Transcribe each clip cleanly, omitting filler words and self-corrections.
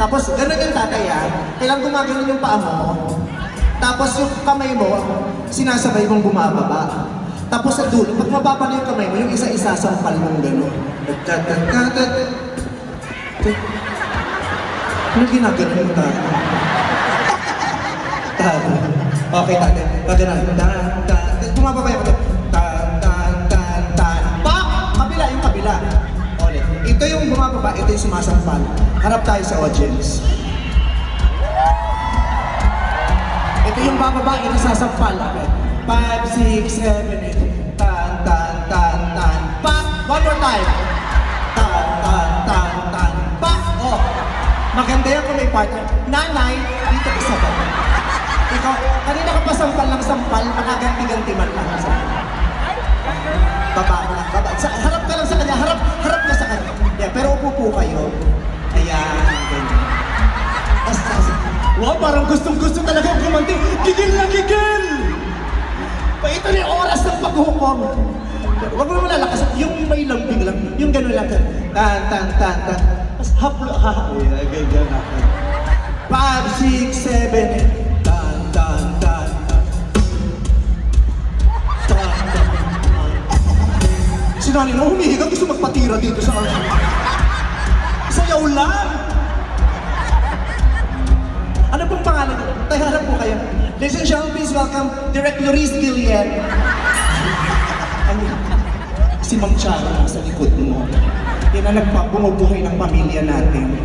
Tapos, gano'n yung tatay kailangan gumagano'n yung paa mo. Tapos yung kamay mo, sinasabay mong bumababa. Tapos sa dulo, pag mababa na yung kamay mo, yung isa-isa sampal mong gano'n. Ano ginagano yung tatay? Okay, tatay. Gano'n. Bumababa yung tatay. Pak! Kabila, yung kabila. Ulit. Ito yung bumababa, ito yung sumasampal. Harap tayo sa audience. Ito yung bababa, ito sasampal. 5, 6, 7, 8. Tan. Pak! One more time. Tan. Pak! Oh! Maganda yan kung may partner. Nanay, dito ka sa baba. Ikaw, kanina ka pa sampal ng sampal, makaganti-ganti man lang sa baba. Harap ka lang sa kanya, harap ka sa kanya. Yeah, pero upo po kayo. Ayan, ganyan. Wow, parang gustong-gusto talaga ang kumanti. Gigil na gigil! Ito na yung oras ng paghukom. Huwag mo malalakas. Yung may lambing lang. Yung gano'n lang. Tan. Tapos haplo. Ganyan na. 5, 6, 7, 8. Tan. Sinani mo, humihiga. Gusto magpatira dito sa akin. Sayaw lang! Ano pong pangalan niyo? Tayo harap po kayo. Ladies and gentlemen, please welcome Direct Loris Gillian. Si Ma'am Charo sa likod mo. Yan ang nagpapumubuhay ng pamilya natin.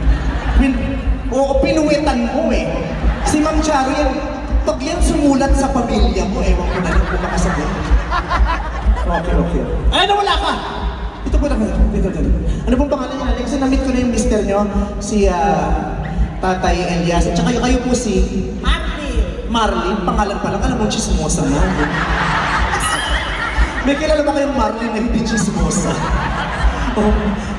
Pinuwitan mo eh. Si Ma'am Charo yan, pag yan sumulat sa pamilya mo, ewan ko na lang kung makasagot. Okay. Ay, nawala ka! Ito po na. Ano pong pangalan niya natin? Kasi na-meet ko na yung mister niyo, si Tatay Elias. At saka kayo po si Marlene. Pangalan pa lang, alam mo, chismosa na. May kilala ba kayong Marlene na hindi chismosa? Oh.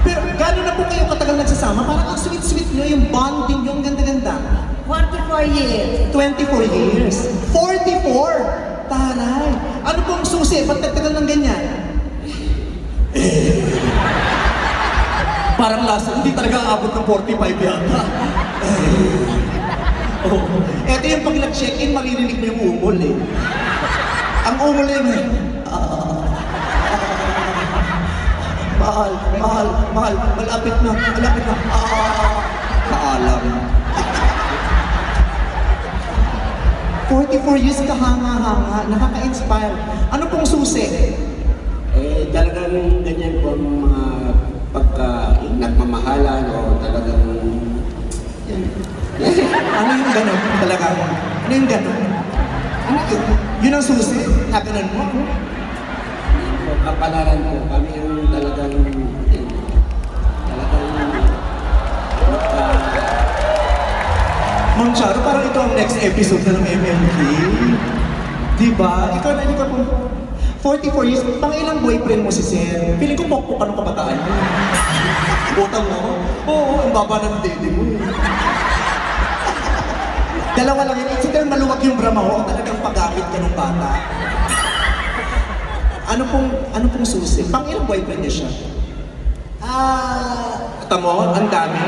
Pero gano'n na po kayo katagal nagsasama? Parang ang sweet-sweet nyo, yung bonding nyo, ang ganda-ganda. 44 years. 24 years. 44! Taray! Ano pong susi? Ba't nagtagal ng ganyan? Parang lasa, hindi talaga aabot ng 45 yata. Eto yung pag nag-check-in, maririnig mo yung umol eh. Ang umol eh, mahal, malapit na. Paalam. 44 years ka hanga-hanga, nakaka-inspire. Ano pong susi? Talagang ganyan po ang mga pagka nagmamahalan o talagang Ano yung gano'n talaga? Ano yung gano'n? Ano yun? Yun ang susi? Naganon mo? kapalaran po kami yung talagang Ma'am Charo, parang ito ang next episode na ng MMK. Diba? Ikaw na hindi ka po 44 years, pang ilang boyfriend mo si Sir? Feeling ko pokpok ka ng kabataan mo. Utang mo? Oo, ang baba ng dede mo. Dalawa lang yun. Sige, maluwag yung bra mo. Talagang paggamit ka ng bata. Ano pong susi? Pang ilang boyfriend niya siya? Tamo, ang dami.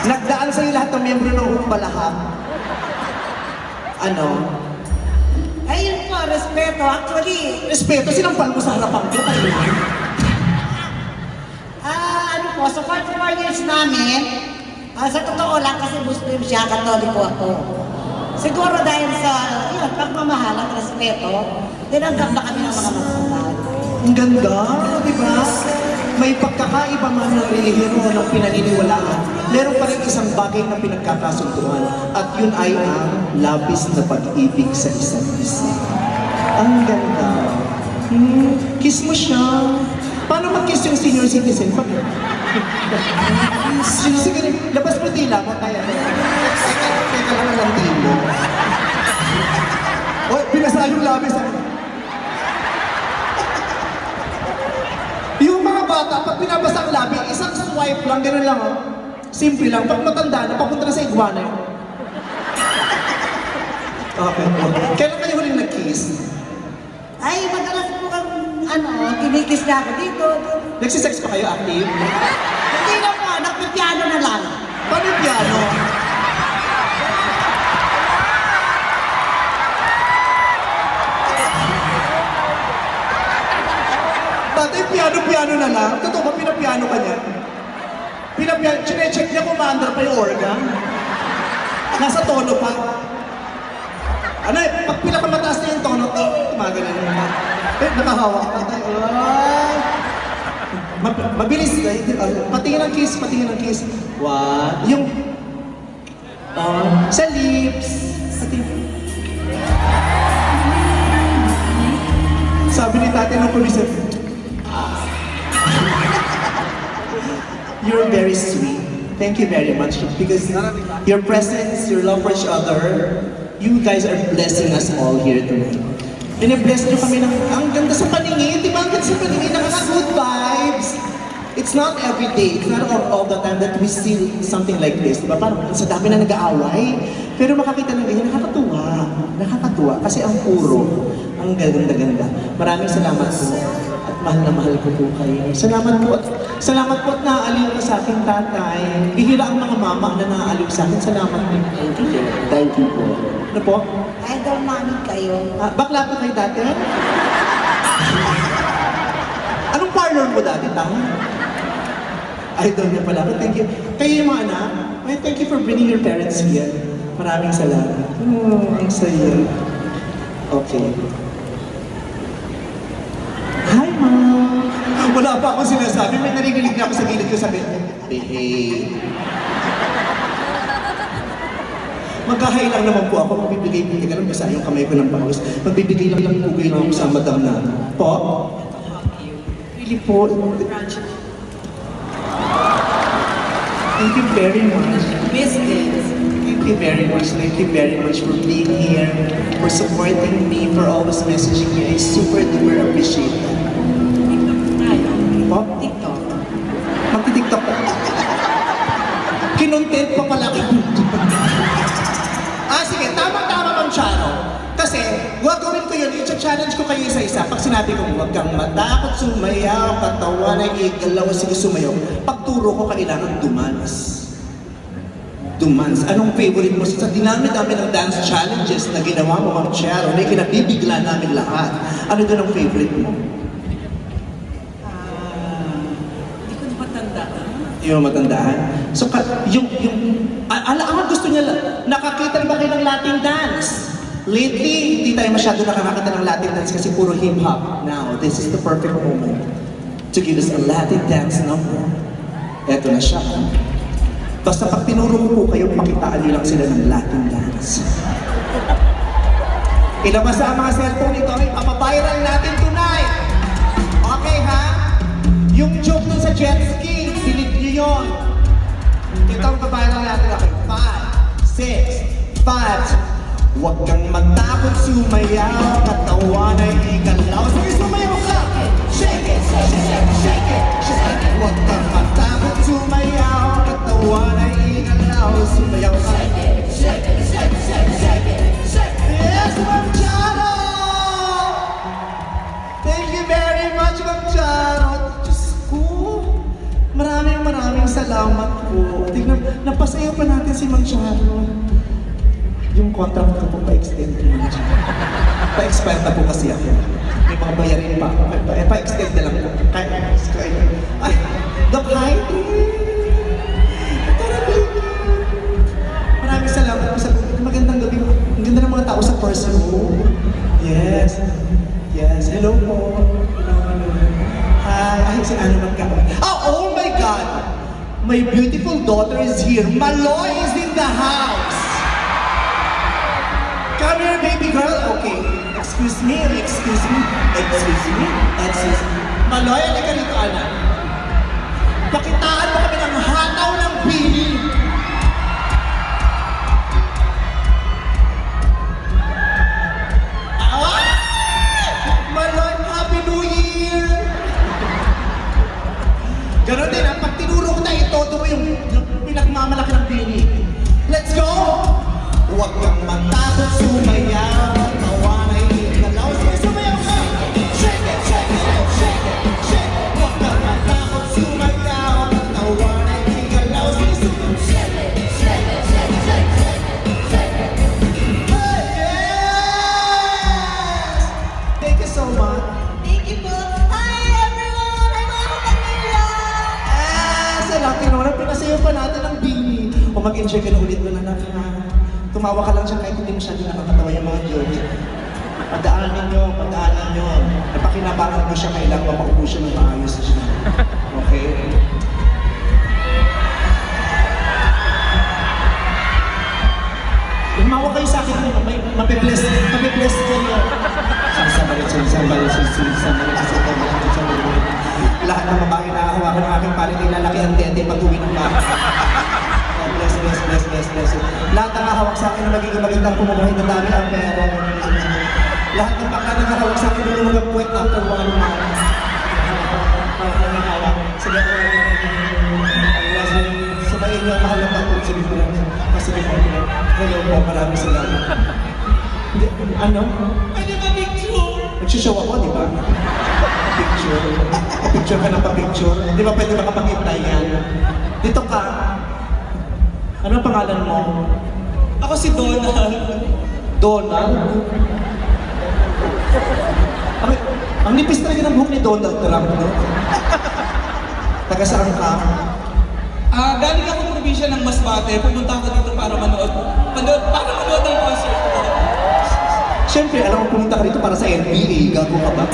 Nagdaan sa'yo lahat ng miyembro ng Humbalahap. Ano? Ayun po, respeto. Actually, Respeto, sinampal mo sa harapan ko. ano po, sa 44 years namin, sa totoo lang kasi Muslim siya, Katoliko ako. Siguro dahil sa, yun, pagmamahal at respeto, tinanggap na kami ng mga magulang. Ang ganda, di ba? May pagkakaiba man ng relihiyon o ng pinaniniwalaan, meron pa rin isang bagay na pinagkakasunduan at yun ay ang labis na pag-ibig sa isa't isa. Ang ganda. Kiss mo siya. Paano mag-kiss yung senior citizen? Sige, labas mo tila mo kaya. Teka lang ang tilo. Oy, binasa yung labis. Yung mga bata, pag pinabasa ang labi, isang swipe lang, gano'n lang, oh. Simple lang. Pag matanda na, papunta na sa iguana yun. Okay. Kailan kayo huling nag-kiss? Ay, madalas po kang, kinikis na ako dito. Nagsisex pa kayo active? Hindi na po, nagpipiano na lang. Paano yung piano? Dati piano-piano na lang. Totoo ba pinapiano ka niya? Chine-check niya kung maandar pa yung organ. Nasa tono pa. Ano eh, pag pinakamataas na yung tono, tumagana na. Nakahawak ka tayo. Ay! Mabilis. Patingin ng kiss, patingin ng kiss. One. Yung... sa lips. Patingin. Sabi ni tatay nung kumisip, you're very sweet. Thank you very much because your presence, your love for each other, you guys are blessing us all here tonight. Bine-bless nyo kami ng, ang ganda sa paningin, di ba? Ang ganda sa paningin, nakaka-good vibes. It's not every day, it's not all the time that we see something like this, di ba? Parang sa dami na nag-aaway, pero makakita ng ganyan, nakakatuwa. Nakakatuwa, kasi ang puro, ang ganda-ganda. Maraming salamat po, at mahal na mahal ko po kayo. Salamat po at naaaliw ka sa akin, tatay. Bihira ang mga mama na naaaliw sa akin. Salamat po. Thank you po. Ano po? Idol namin kayo. Bakla po kayo dati? Anong parlor mo dati, tang? Idol niya pala. Thank you. Kayo yung mga anak, thank you for bringing your parents here. Maraming salamat. Ang saya. Okay. Hi, Mom! Wala pa akong sinasabi. May narinig na ako sa gilid ko sabi, behave. Magkahay lang naman po ako. Magbibigay-bigay ka lang. Basta yung kamay ko ng pawis. Magbibigay lang pugay lang ako sa madam na. Po? Really po. Thank you very much. Miss this. Thank you very much. Thank you very much for being here, for supporting me, for always messaging me. I super duper appreciate it. Po? TikTok. Magti-tiktok ka. Kinontent pa pala ka. Sige, tama-tama Ma'am Charo. Kasi, gagawin ko yun, i-challenge ko kayo isa-isa. Pag sinabi ko, huwag kang matakot, sumayaw, katawa na igalaw, sige sumayaw. Pagturo ko, kailangan dumans. Dumans. Anong favorite mo? Sa dinami-dami ng dance challenges na ginawa mo, Ma'am Charo, na kinabibigla namin lahat. Ano doon ang favorite mo? Hindi ko na matandaan. Yung matandaan. So, ang gusto niya, nakakita na ba kayo ng Latin dance? Lately, hindi tayo masyado nakakakita ng Latin dance kasi puro hip-hop. Now, this is the perfect moment to give us a Latin dance number. Eto na siya. Basta pag tinuro ko po kayo, pakitaan niyo lang sila ng Latin dance. Ilabas ang mga cellphone ito, ipapaviral natin tonight. Okay ha? Yung joke dun sa jet ski, delete niyo yun. Ito ang paviral natin. Okay, 5, 6, 5. Huwag kang matakot sumayaw, katawan ay ikalaw. Sige, sumayaw ka! Shake it, shake it, shake it, shake it. Huwag kang matakot sumayaw, katawan ay ikalaw. Sumayaw ka! Shake it, shake it, shake it, shake it, shake it, shake it. Yes, Ma'am Charo! Thank you very much, Ma'am Charo. Diyos ko, maraming salamat po. Tignan, napasayaw pa natin si Ma'am Charo. Yung contract ko po pa-extend ko naman siya. Pa-expire na po kasi ako. May mga bayarin pa. Pa-extend na lang po. Ay, Doc, hi! Maraming salamat po sa magandang gabi. Ang ganda ng mga tao sa person mo. Yes. Yes. Hello po. Hello. Hi. Ay, si Ano magkakaroon. Oh my God! My beautiful daughter is here. Maloy is in the house. Come here, baby girl. Okay. Excuse me. Maloy, halika rito, anak. Pakitaan mo kami ng hataw ng bini. Maloy, Happy New Year! Ganon din, pag tinuro ko tayo, ito mo yung pinagmamalaki ng bini. Let's go! Huwag kang matakot sumayaw, tawa na ikalaw. Sige, sumayaw ka! Shake it, shake it, shake it, shake it. Huwag kang matakot sumayaw, tawa na ikalaw. Sige, sumayaw. pa natin ang bini. O mag-enjoy ka na ulit doon, anak, ha? Tumawa ka lang siya kahit hindi masyado nakakatawa yung mga jokes. Padaanan nyo. Napakinabangan ko siya, kailangan mapaupo siya ng maayos siya. Okay? Umawa kayo sa akin, may mapibless kayo. Sambalit. Lahat ng babae na hawakan ng aking palit, ilalaki ang dente pag uwi ng bahay. Oh, bless. Lahat ng hawak sa akin na magiging magandang pumubuhay na dami ang pera. Lahat ng bakla na hawak sa akin na mga puwet after 1 month. Sige, sabayin niyo ang mahal ng bakit. Sige po lang. Hello po, maraming salamat. Ano? Pwede ba picture? Nagsushow ako, di ba? Picture ka ng pa-picture. Di ba pwede makapag-hintay yan? Dito ka. Ano ang pangalan mo? Ako si Donald. Donald? Ang nipis talaga ng buhok ni Donald Trump, no? Taga saan ka? Galing ako probinsya ng Masbate. Pumunta ako dito para manood ng concert. Siyempre, alam mo, pumunta ka dito para sa NBA. Gago ka ba?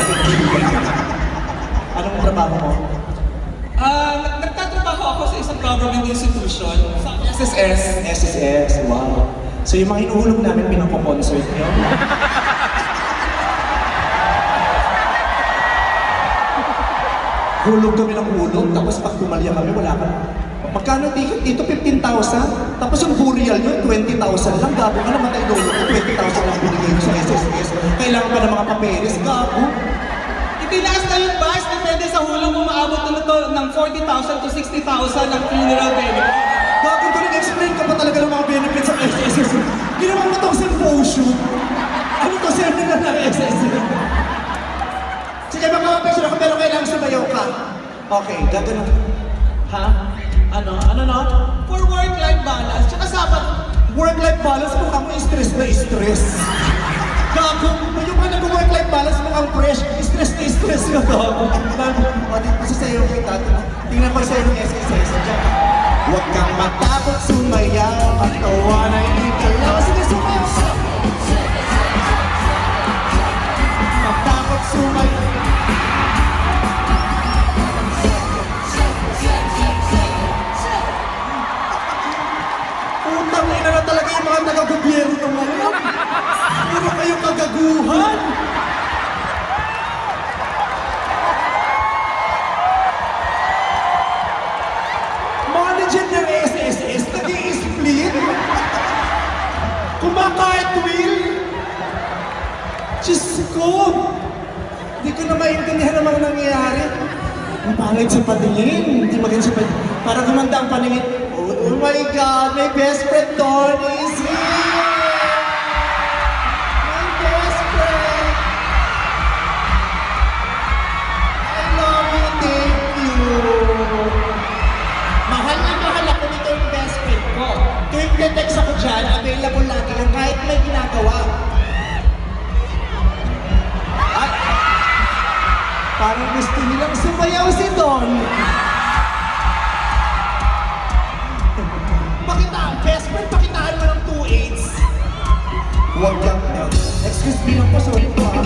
Anong trabaho mo? Nagtatrabaho ako sa isang government institution, sa SSS. SSS, wow. So yung mga hinuhulog namin, pinapoconsert nyo? Hulog kami ng hulog, tapos pag tumalya kami, wala ka. Magkano ticket dito? 15,000? Tapos yung burial nyo, 20,000 lang. Gago ka namatay lolo ko, 20,000 lang binigay nyo sa SSS. Kailangan pa ng mga papeles, gago. Itinaas na yung bus, depende sa hulog, umaabot na to ng 40,000 to 60,000 ang funeral benefit. Gago ko explain ka pa talaga ng mga benefits sa SSS. Ginawa mo itong symposium. Ano to, seminar ng SSS? Sige, makakapicture ako, pero kailangan sumayaw ka. Okay, gagano. Ha? Ano no? For work-life balance, tsaka sabat. Work-life balance, mukhang mo stress na stress. Gago, yung mga nag-work-life balance, mukhang fresh. Stress na stress ka, gago. O, dito sa sayo kita. Tingnan ko sa'yo yung SSS. Huwag kang matakot sumayaw, at tawanay ikalaw. Sige, sumayaw ka. Matakot sumayaw. Utang ina na talaga yung mga taga-gobyerno ngayon. Puro kayong kagaguhan. Manager ng SSS, nag-i-split. Kumakart-wheel. Diyos ko. Hindi ko na maintindihan ang mga nangyayari. Ang pangit sa patingin. Hindi maganda sa patingin. Para gumanda ang paningin. Oh my God, my best friend Donnie is here! My best friend! I love you, thank you! Mahal na mahal ako nito yung best friend ko. Tuwing text ako dyan, available lagi lang kahit may ginagawa. At parang gusto nilang sumayaw si Don. Best friend, pakitaan mo ng 2/8. Huwag kang excuse me lang po, sorry po ha.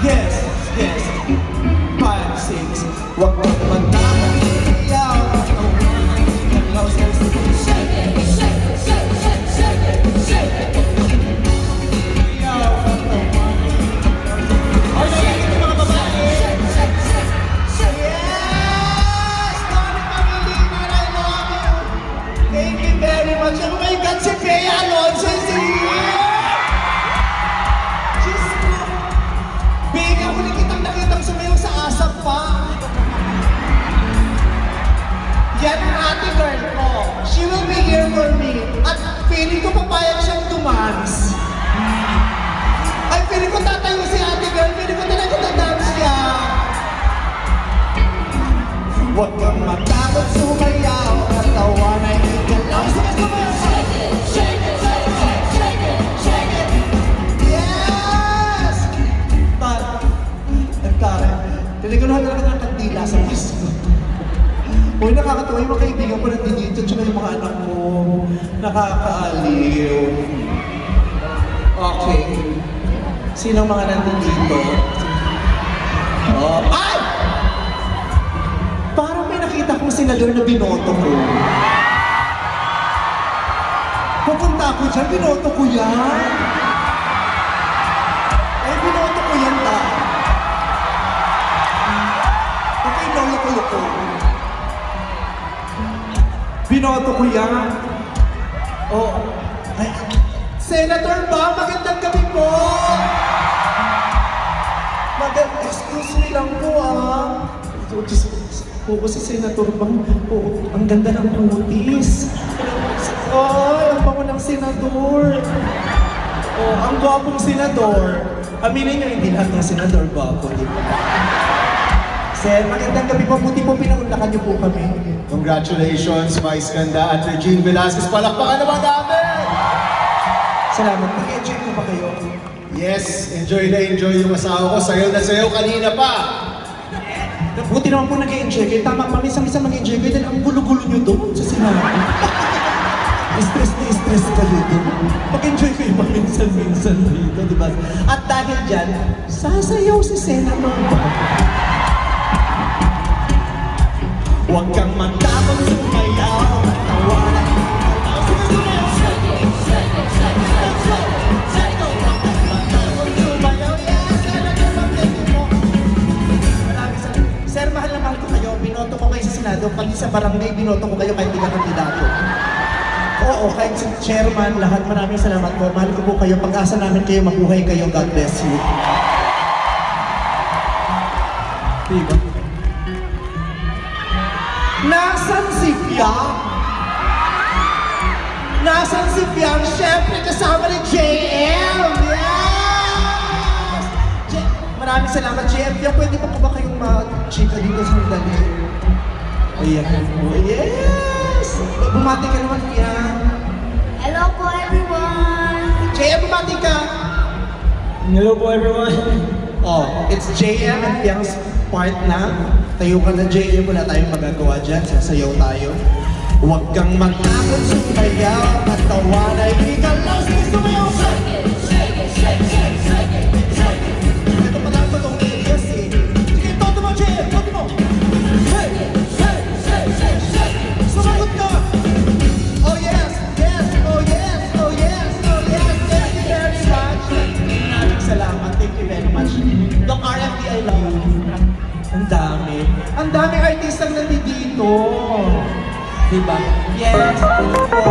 Yes. 5, 6. Huwag kang magtakot. Iyaw. Shake it. Iyaw. Ay, nalagay ko mga babae. Yes! Tony Pangilinan, I love you. Thank you very much. Oh my God, si Bea Alonso is here! Diyos ko! Bea, huli kitang sumayaw sa asap pa. Yan ang ate girl ko. She will be here for me. At feeling ko papayag siyang dumans. Ay, feeling ko tatayo si ate girl. Feeling ko talaga dadance siya. Huwag kang matakot sumayaw. Katawan ay igalaw. Sige, sumayaw! Shake it! Yes! Tara. Tinigaluhan talaga ng kandila sa disco. Uy, nakakatawa yung mga kaibigan ko nandito, tsaka yung mga anak ko. Nakakaaliw. Okay. Sinong mga nandito? Oh. Ay! Parang may nakita kong senador na binoto ko. Pupunta ako dyan, binoto ko yan. Ay, binoto ko yan ta. Okay, loko-loko. Binoto ko yan. Oh. Ay, Senator ba? Magandang gabi po! Excuse me lang po po si Senator Bang. Po, ang ganda ng kutis. Ay, ang bango ng senador. Oh, ang gwapong senador. Aminin niyo, hindi lahat ng senador gwapo, di ba? Sir, magandang gabi po. Buti po pinaunlakan niyo po kami. Congratulations, Vice Ganda at Regine Velasquez. Palakpakan naman namin! Salamat. Nag-enjoy po ba kayo? Yes, enjoy na enjoy yung asawa ko. Sayaw na sayaw kanina pa. Buti naman po nag-enjoy kayo. Tama pa, minsan mag-enjoy kayo dahil ang gulo-gulo nyo doon sa sinabi. Stress na stress kayo doon. Mag-enjoy kayo paminsan-minsan dito, di ba? At dahil dyan, sasayaw si Senator Bob. Huwag kang matapang sumayaw at tawanan. Sir, mahal na mahal ko kayo. Binoto ko kayo sa Senado. Pati sa barangay, binoto ko kayo kahit hindi ka kandidato. Oo, kahit si chairman, lahat maraming salamat po. Mahal ko po kayo. Pag-asa namin kayo, mabuhay kayo. God bless you. Diba? Nasaan si Fiang? Nasaan si Fiang? Siyempre kasama ni JM! Yes! Maraming salamat, JM. Fiang, pwede pa ba kayong mag-chika dito sa Mandali? Ayan. Oh, yes! Bumati ka naman, Fiang. Hello po everyone! JM, bumati ka! Hello po everyone. Oh, it's JM and Fiang's part na. Tayo ka na, JM. Wala tayong magagawa dyan. Sasayaw tayo. Huwag kang matakot, sumayaw at tawanay. Ikaw lang, sige sumayaw! Ito pala ang totoong alias eh. Sige, toto mo, JM! Toto mo! Hey! Sumagot ka! Oh yes! Yes! Oh yes! Oh yes! Oh yes! Thank you very much! Maraming salamat. Thank you very much. Doc RFD, I love you. Ang dami. Ang dami artistang nandito. Diba? Yes. Thank you po.